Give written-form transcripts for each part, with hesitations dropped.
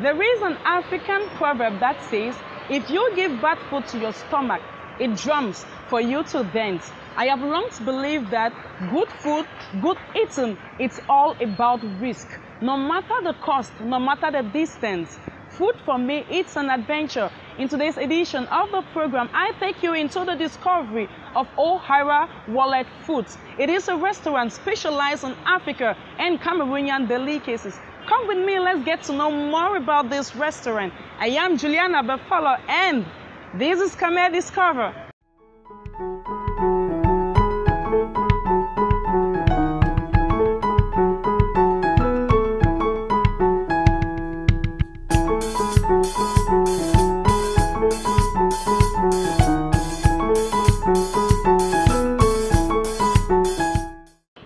There is an African proverb that says, if you give bad food to your stomach, it drums for you to dance. I have long believed that good food, good eating, it's all about risk. No matter the cost, no matter the distance, food for me, it's an adventure. In today's edition of the program, I take you into the discovery of O'Hara Wallet Foods. It is a restaurant specialized in Africa and Cameroonian delicacies. Come with me, let's get to know more about this restaurant. I am Juliana Buffalo and this is Khmer Discover.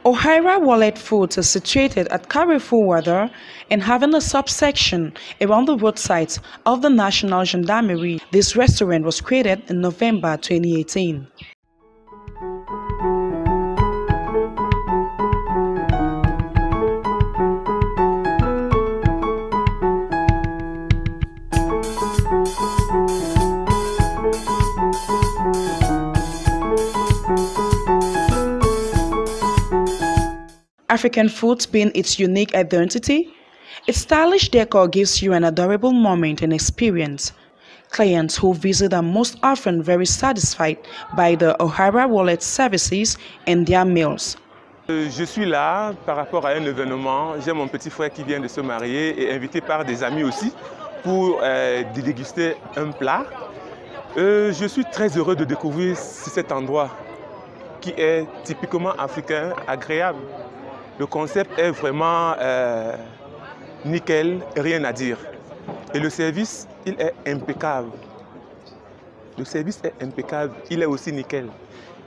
O'Hara Wallet Foods is situated at Carrefour Water and having a subsection around the roadsides of the National Gendarmerie. This restaurant was created in November 2018. African foods being its unique identity, its stylish decor gives you an adorable moment and experience. Clients who visit are most often very satisfied by the O'Hara Wallet services and their meals. Je suis là par rapport à un événement. J'ai mon petit frère qui vient de se marier et invité par des amis aussi pour déguster un plat. Je suis très heureux de découvrir cet endroit qui est typiquement africain, agréable. Le concept est vraiment nickel, rien à dire. Et le service, il est impeccable. Le service est impeccable, il est aussi nickel.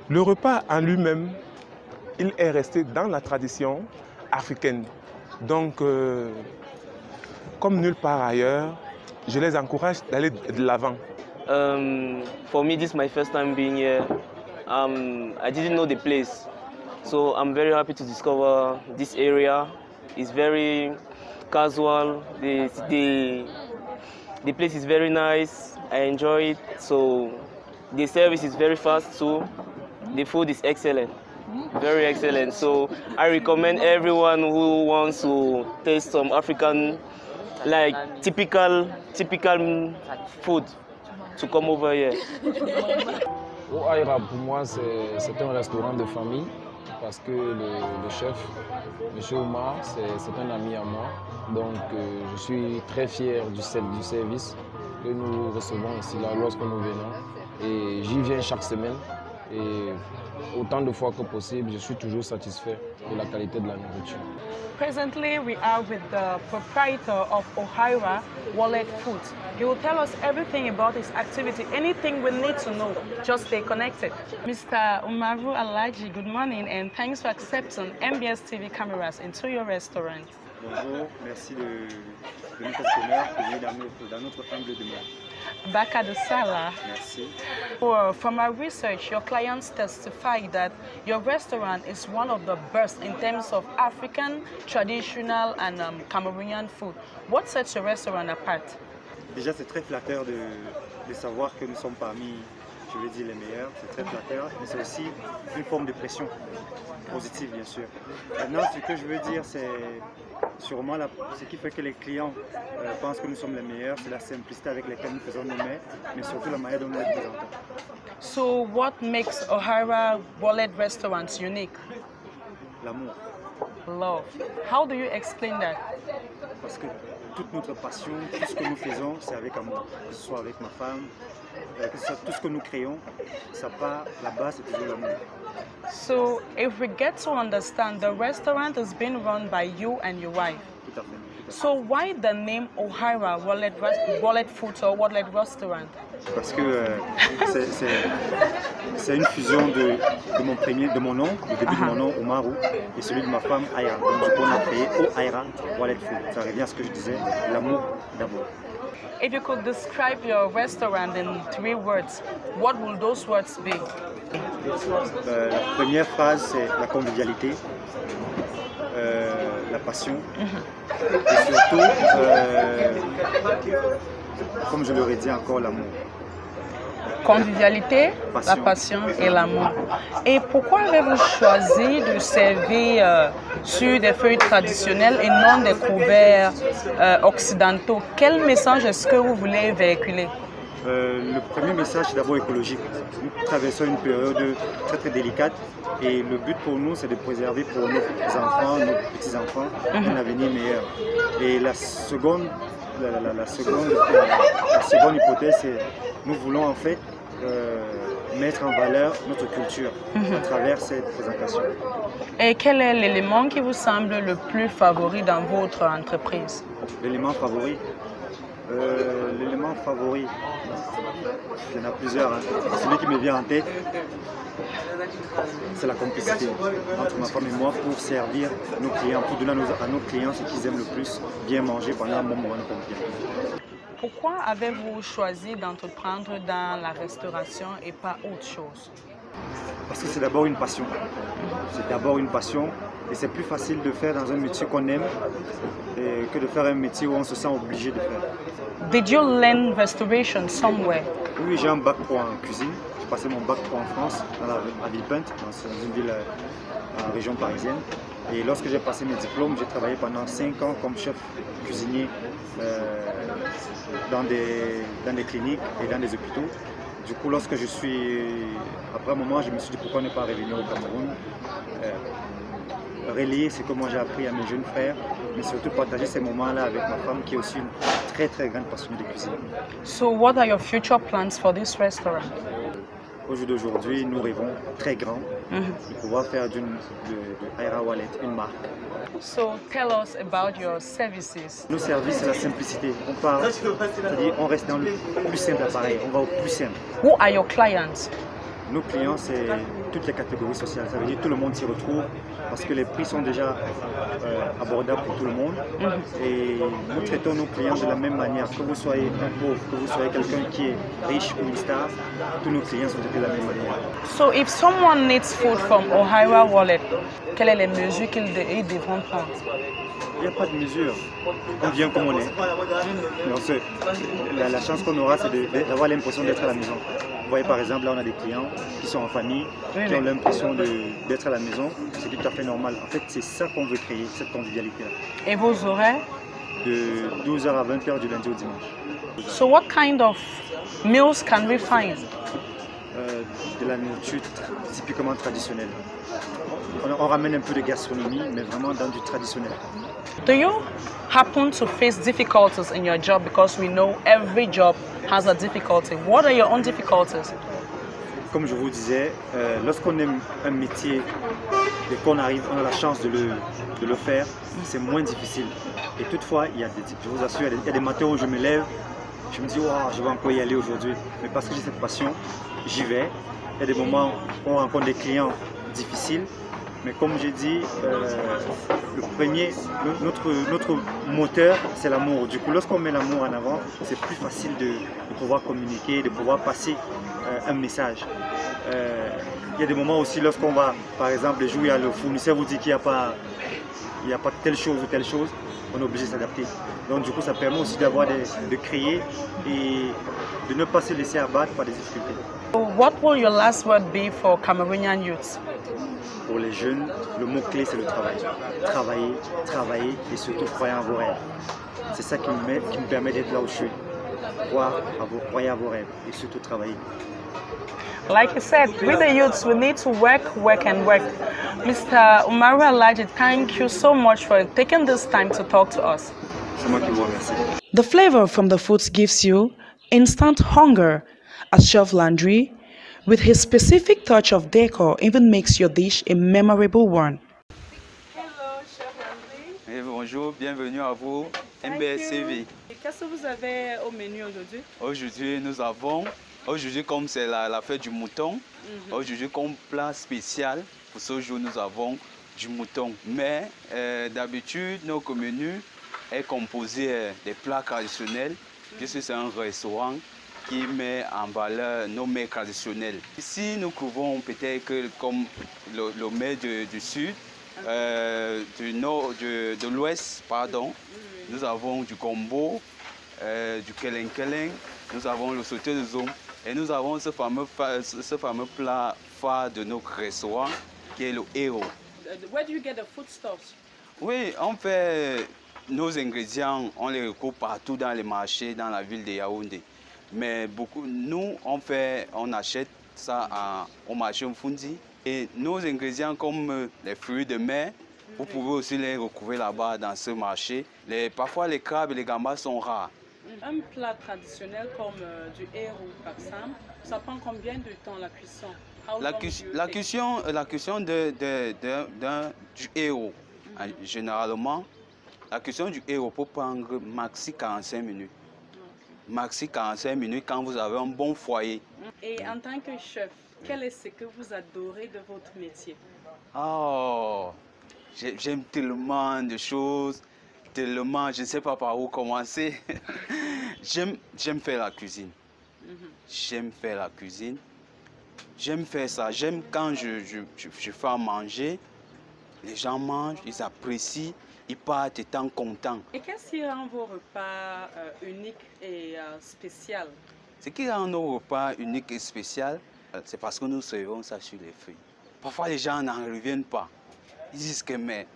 Le repas en lui-même, il est resté dans la tradition africaine. Donc, comme nulle part ailleurs, je les encourage d'aller de l'avant. For me, this is my first time being here. I didn't know the place. So I'm very happy to discover this area. It's very casual. The place is very nice. I enjoy it. So the service is very fast too. The food is excellent, very excellent. So I recommend everyone who wants to taste some African, like typical food, to come over here. O'Hara, pour moi, c'est un restaurant de famille. Parce que le chef, M. Omar, c'est un ami à moi. Donc je suis très fier du service que nous recevons ici là, lorsque nous venons. Et j'y viens chaque semaine. Et autant de fois que possible, je suis toujours satisfait de la qualité de la nourriture. Presently, we are with the proprietor of O'Hara Wallet Foods. He will tell us everything about his activity, anything we need to know. Just stay connected. Mr. Umaru Alaji, good morning and thanks for accepting MBS TV cameras into your restaurant. Bonjour, merci de notre honneur de venir dans notre humble demeure. Baka de Sala. Merci. From our research, your clients testify that your restaurant is one of the best in terms of African, traditional and Cameroonian food. What sets your restaurant apart? Déjà, c'est très flatteur de savoir que nous sommes parmi, je vais dire, les meilleurs. C'est très flatteur, mais c'est aussi une forme de pression positive, bien sûr. Maintenant, ce que je veux dire, c'est sûrement ce qui fait que les clients pensent que nous sommes les meilleurs, c'est la simplicité avec laquelle nous faisons nos mets, mais surtout la manière dont nous les présentons. So, what makes O'Hara Wallet restaurants unique? L'amour. Love. How do you explain that? Parce que toute notre passion, tout ce que nous faisons, c'est avec amour. Que ce soit avec ma femme, que ce soit tout ce que nous créons, ça part, la base, c'est toujours l'amour. So, if we get to understand, the restaurant is being run by you and your wife. Tout à fait. So, why the name O'Hara Wallet Foods or Wallet Restaurant? Parce que c'est une fusion de mon nom, le début de mon nom, Omaru, et celui de ma femme, Aira. Donc du coup, on a créé O'Hara Wallet Food. Ça revient à ce que je disais, l'amour d'abord. If you could describe your restaurant in 3 words, what will those words be? La première phrase, c'est la convivialité. La passion et surtout, comme je l'aurais dit encore, l'amour. Convivialité, la passion et l'amour. Et pourquoi avez-vous choisi de servir sur des feuilles traditionnelles et non des couverts occidentaux? Quel message est-ce que vous voulez véhiculer? Le premier message, c'est d'abord écologique. Nous traversons une période très délicate et le but pour nous, c'est de préserver pour nos enfants, nos petits-enfants, un avenir meilleur. Et la seconde hypothèse, c'est nous voulons en fait mettre en valeur notre culture à travers cette présentation. Et quel est l'élément qui vous semble le plus favori dans votre entreprise? L'élément favori, il y en a plusieurs. Celui qui me vient en tête, c'est la complicité entre ma femme et moi pour servir nos clients, pour donner à nos clients ce qu'ils aiment le plus, bien manger pendant un bon moment de convivialité. Pourquoi avez-vous choisi d'entreprendre dans la restauration et pas autre chose? Parce que c'est d'abord une passion. C'est d'abord une passion et c'est plus facile de faire dans un métier qu'on aime que de faire un métier où on se sent obligé de faire. Did you learn restoration somewhere? Oui, j'ai un bac pro en cuisine. J'ai passé mon bac pro en France, à Villepinte, dans une ville en région parisienne. Et lorsque j'ai passé mes diplômes, j'ai travaillé pendant 5 ans comme chef cuisinier dans des cliniques et dans des hôpitaux. Du coup, après un moment, je me suis dit pourquoi ne pas revenir au Cameroun, relayer ce que moi j'ai appris à mes jeunes frères, mais surtout partager ces moments-là avec ma femme qui est aussi une très grande passionnée de cuisine. So, what are your future plans for this restaurant? Au jour d'aujourd'hui, nous rêvons très grand de pouvoir faire de Aira Wallet une marque. So, tell us about your services. Nos services, c'est la simplicité. C'est-à-dire on reste dans le plus simple appareil, on va au plus simple. Who are your clients? Nos clients, c'est toutes les catégories sociales. Ça veut dire que tout le monde s'y retrouve parce que les prix sont déjà abordables pour tout le monde. Et nous traitons nos clients de la même manière. Que vous soyez un pauvre, que vous soyez quelqu'un qui est riche ou une star, tous nos clients sont traités de la même manière. So, if someone needs food from Aira Wallet, quelles sont les mesures qu'ils devront prendre? Il n'y a pas de mesure. On vient comme on est. Donc, la chance qu'on aura, c'est d'avoir l'impression d'être à la maison. Vous voyez par exemple, là on a des clients qui sont en famille, qui ont l'impression d'être à la maison. C'est tout à fait normal. En fait, c'est ça qu'on veut créer, cette convivialité-là. Et vos horaires? De 12h à 20h du lundi au dimanche. So what kind of meals can we find? De la nourriture typiquement traditionnelle. On ramène un peu de gastronomie, mais vraiment dans du traditionnel. Do you happen to face difficulties in your job? Because we know every job has a difficulty. What are your own difficulties? Comme je vous disais, lorsqu'on aime un métier et qu'on arrive, on a la chance de le faire, c'est moins difficile. Et toutefois, je vous assure, il y a des matins où je me lève, je me dis, wow, je vais encore y aller aujourd'hui. Mais parce que j'ai cette passion, j'y vais. Il y a des moments où on rencontre des clients difficiles. Mais comme j'ai dit, notre moteur, c'est l'amour. Du coup, lorsqu'on met l'amour en avant, c'est plus facile de pouvoir communiquer, de pouvoir passer un message. Il y a des moments aussi, lorsqu'on va, par exemple, les jours où le fournisseur vous dit qu'il n'y a pas telle chose ou telle chose, on est obligé de s'adapter. Donc du coup, ça permet aussi de créer et de ne pas se laisser abattre par des difficultés. What will your last word be for Cameroonian youths? Pour les jeunes, le mot-clé, c'est le travail. Travailler, travailler et surtout croire en vos rêves. C'est ça qui me permet d'être là où je suis. Croire à vos rêves et surtout travailler. Like you said, with the youths, we need to work and work. Mr. Umaru Alhaji, thank you so much for taking this time to talk to us. C'est moi qui vous remercie. The flavor from the foods gives you instant hunger. As Chef Landry, with his specific touch of decor, even makes your dish a memorable one. Hello, Chef Landry. Et bonjour, bienvenue à vous, MBSCV. Qu'est-ce que vous avez au menu aujourd'hui? Aujourd'hui, comme c'est la fête du mouton, aujourd'hui comme plat spécial, pour ce jour, nous avons du mouton. Mais d'habitude, notre menu est composé des plats traditionnels, puisque c'est un restaurant qui met en valeur nos mets traditionnels. Ici, nous trouvons peut-être que comme le mets du sud, De l'ouest, pardon. Nous avons du gombo, du keleng-keleng, nous avons le sauté de zom et nous avons ce fameux plat phare de notre restaurant qui est le héros. Where do you get the foodstuffs? Oui, on fait nos ingrédients, on les retrouve partout dans les marchés, dans la ville de Yaoundé. Mais beaucoup, nous, on achète ça au marché Mfundi. Et nos ingrédients comme les fruits de mer, vous pouvez aussi les retrouver là-bas dans ce marché. Parfois, les crabes et les gambas sont rares. Un plat traditionnel comme du héros, par exemple, ça prend combien de temps la cuisson? La cuisson du héros, généralement, la cuisson du héros peut prendre maxi 45 minutes. Maxi 45 minutes quand vous avez un bon foyer. Et en tant que chef, quel est ce que vous adorez de votre métier? Oh, j'aime tellement de choses, tellement, je ne sais pas par où commencer. J'aime faire la cuisine. J'aime faire la cuisine. J'aime faire ça. J'aime quand je fais à manger, les gens mangent, ils apprécient, ils partent étant contents. Et qu'est-ce qui rend vos repas uniques et spéciaux? Ce qui rend nos repas uniques et spéciaux, c'est parce que nous servons ça sur les feuilles. Parfois, les gens n'en reviennent pas. Ils disent que, mais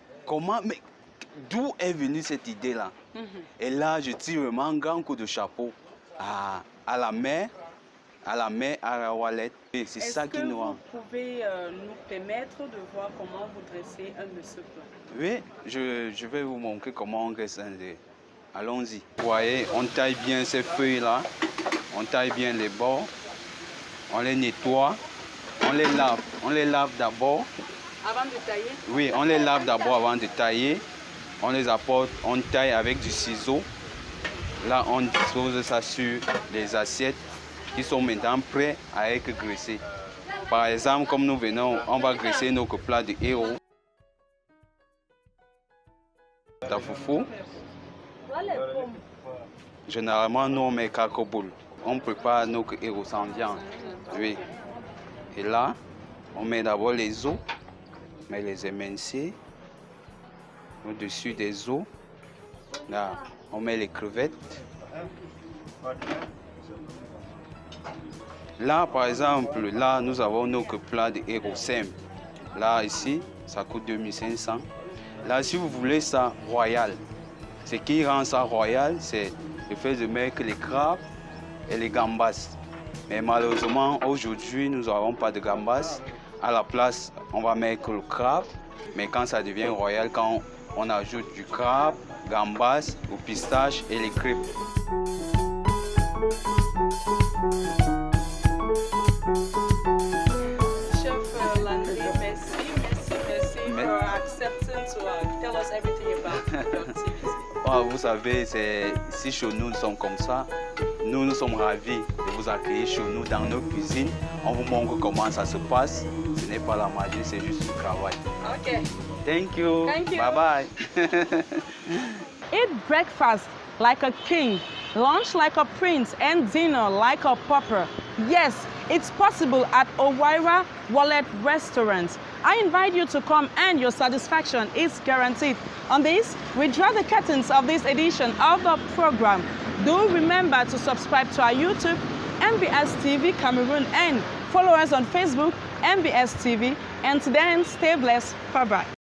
d'où est venue cette idée-là? Et là, je tire vraiment un grand coup de chapeau à la mère, à la Wallet. C'est ça qui nous rend. Est-ce que vous pouvez nous permettre de voir comment vous dressez un de ce plat? Oui, je vais vous montrer comment on dresse un de. Allons-y. Vous voyez, on taille bien ces feuilles-là. On taille bien les bords. On les nettoie. On les lave. On les lave d'abord. Avant de tailler? Oui, on les lave d'abord avant de tailler. On les apporte, on taille avec du ciseau. Là, on dispose ça sur les assiettes qui sont maintenant prêts à être graissés. Par exemple, comme nous venons, on va graisser notre plat de héros. Tafoufou. Généralement, nous, on met cacoboule. On prépare notre héros sans viande. Oui. Et là, on met d'abord les os, on met les émincés au-dessus des os. Là, on met les crevettes. Là, par exemple, là, nous avons notre plat de héros simple. Là, ici, ça coûte 2500. Là, si vous voulez ça royal, ce qui rend ça royal, c'est le fait de mettre les crabes et les gambas. Mais malheureusement, aujourd'hui, nous n'avons pas de gambas. À la place, on va mettre le crabe. Mais quand ça devient royal, quand on ajoute du crabe, gambas, ou pistache et les crêpes. Chef Landry, merci for accepting to tell us everything about your activity. Oh, vous savez, si chez nous, nous sommes comme ça. Nous sommes ravis de vous accueillir chez nous dans nos cuisines. On vous montre comment ça se passe. Ce n'est pas la magie, c'est juste du travail. Ok. Thank you. Thank you. Bye bye. Eat breakfast like a king, lunch like a prince, and dinner like a pauper. Yes, it's possible at Owaira Wallet Restaurant. I invite you to come and your satisfaction is guaranteed. On this, we draw the curtains of this edition of the program. Do remember to subscribe to our YouTube, MBS TV Cameroon, and follow us on Facebook, MBS TV. And then stay blessed. Bye-bye.